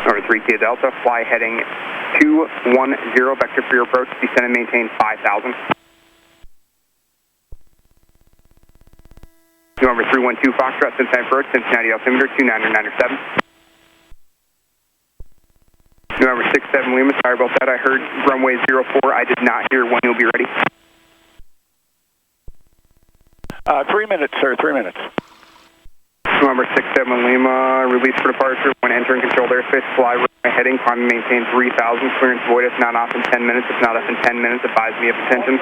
Number 3 Kia Delta, fly heading 210, vector for your approach, descend and maintain 5,000. Number 312 Foxtrot, Cincinnati approach, Cincinnati altimeter 29997. Number 67 Lima, sorry about that, I heard runway 04, I did not hear when you'll be ready. 3 minutes, sir, 3 minutes. Number 67 Lima, release for departure when entering controlled airspace, fly runway heading, climb and maintain 3,000, clearance void if not off in 10 minutes, if not off in 10 minutes, advise me of attention.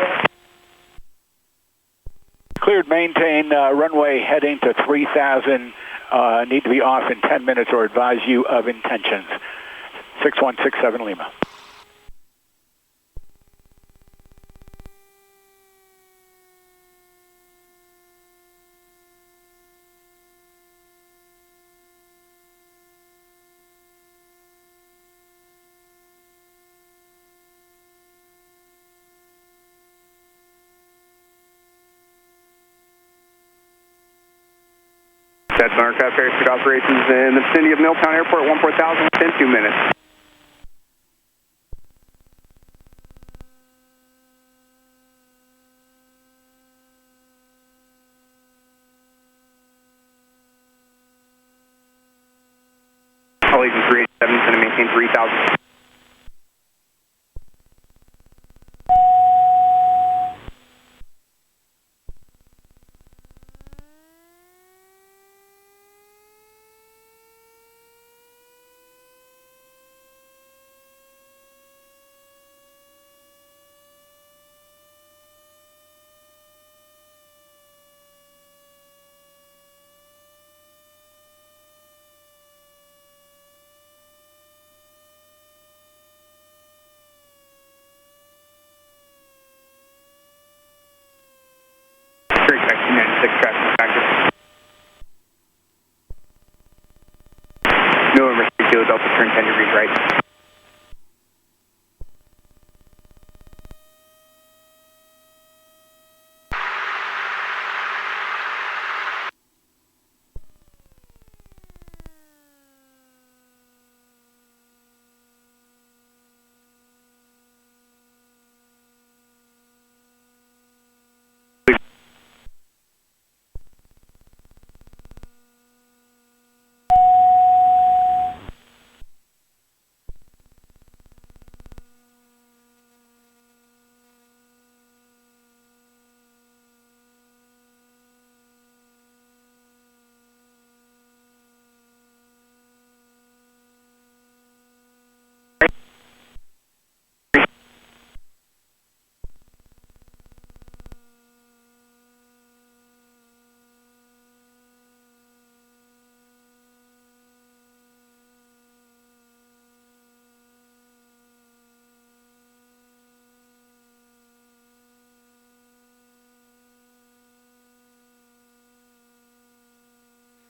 Cleared, maintain runway heading to 3,000, need to be off in 10 minutes or advise you of intentions. 6167 Lima. That's aircraft airspeed operations in the vicinity of Milltown Airport, 14,000 within 2 minutes. Allegiant 387 is going to maintain 3,000. Great, 96 traffic factor. November 3 Kilo Delta, turn 10 degrees right.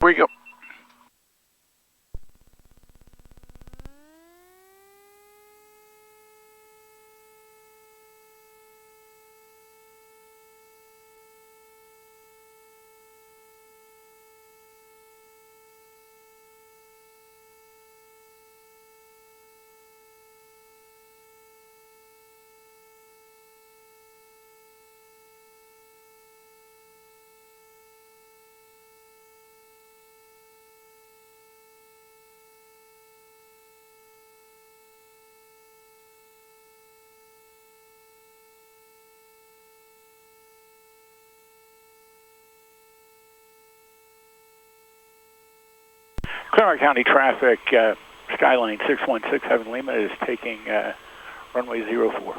Here we go. Claremont County traffic, Skyline 6167 Lima is taking runway 04.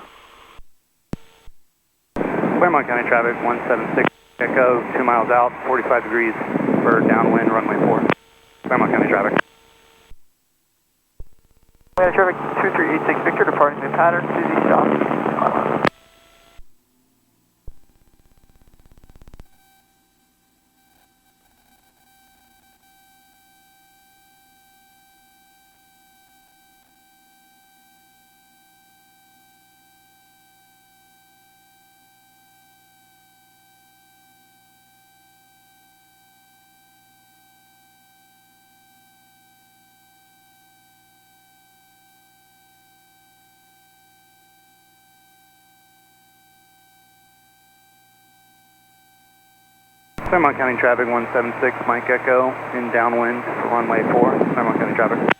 Claremont County traffic, 176 Echo, 2 miles out, 45 degrees for downwind, runway 4. Claremont County traffic. Traffic 2386 Victor, departing the pattern, Suzy stop. Claremont County traffic 176, Mike Echo, in downwind for runway 4, Claremont County traffic.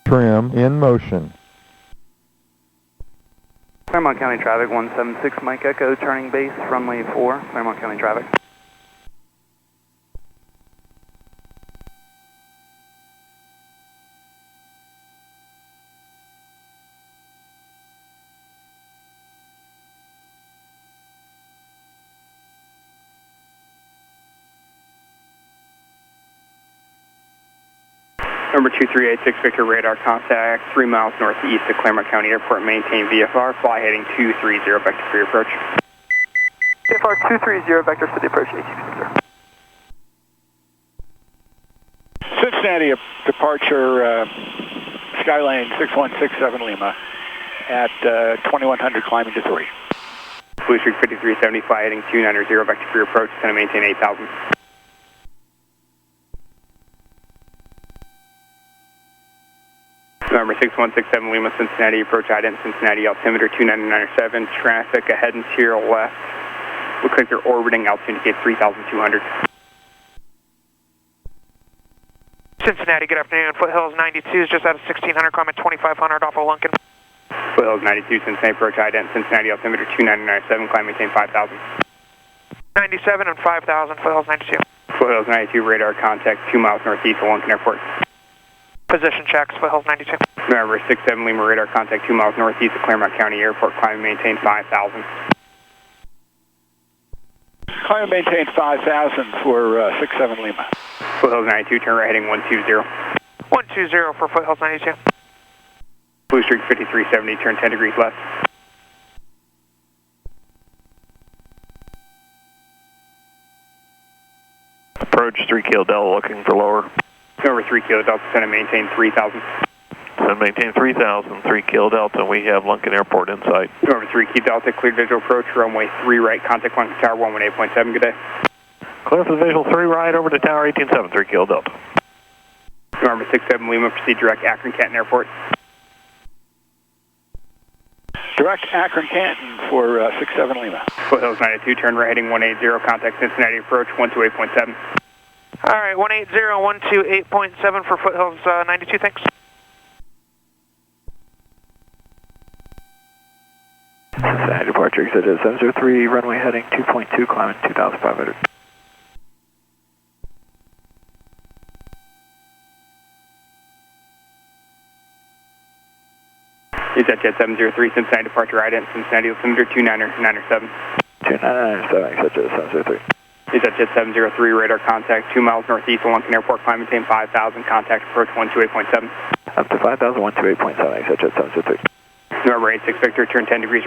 Trim in motion. Claremont County traffic 176, Mike Echo, turning base, runway 4, Claremont County traffic. Number 2386 Victor, radar contact 3 miles northeast of Claremont County Airport. Maintain VFR, fly heading 230, vector for your approach. VFR 230, vector for the approach, ATC, Cincinnati departure, Skylane 6167 Lima at 2100 climbing to 3. Blue Streak 5370, fly heading 290, vector for your approach. Going to maintain 8000. Number 6167 Lima, Cincinnati, approach ident Cincinnati, altimeter 2997, traffic ahead and to your left. Looks like they're orbiting, altitude indicates 3,200. Cincinnati, good afternoon. Foothills 92 is just out of 1600, climbing 2500 off of Lunkin. Foothills 92, Cincinnati, approach ident Cincinnati, altimeter 2997, climb maintain 5,000. 97 and 5000, Foothills 92. Foothills 92, radar contact 2 miles northeast of Lunkin Airport. Position checks, Foothills 92. November 67 Lima, radar contact 2 miles northeast of Claremont County Airport, climb and maintain 5,000. Climb and maintain 5,000 for 67 Lima. Foothills 92, turn right heading 120. 120 for Foothills 92. Blue Streak 5370, turn 10 degrees left. Approach 3 Kilo Delta, looking for lower. Over 3 Kilo Delta, send and maintain 3,000. Send maintain 3,000, 3 Kilo Delta, we have Lunkin Airport in sight. Over 3 Kilo Delta, cleared visual approach, runway 3 right, contact Lunkin Tower 118.7, good day. Clear for the visual 3 right over to Tower 18.7, 3 Kilo Delta. November 67 Lima, proceed direct AKRON CANTON AIRPort. Direct AKRON Canton for 67 Lima. Foothills 92, turn right heading 180, contact Cincinnati approach 128.7. All right, 180, 128.7 for Foothills 92, thanks. Cincinnati departure exit is 703, runway heading 2.2, climbing 2,500. EasyJet 703, Cincinnati departure ident Cincinnati, altimeter 2997. 2997, EasyJet 703. EasyJet 703, radar contact 2 miles northeast of Lunkin Airport, climb maintain 5,000, contact approach 128.7. Up to 5,000, 128.7, EasyJet 703. November 86 Victor, turn 10 degrees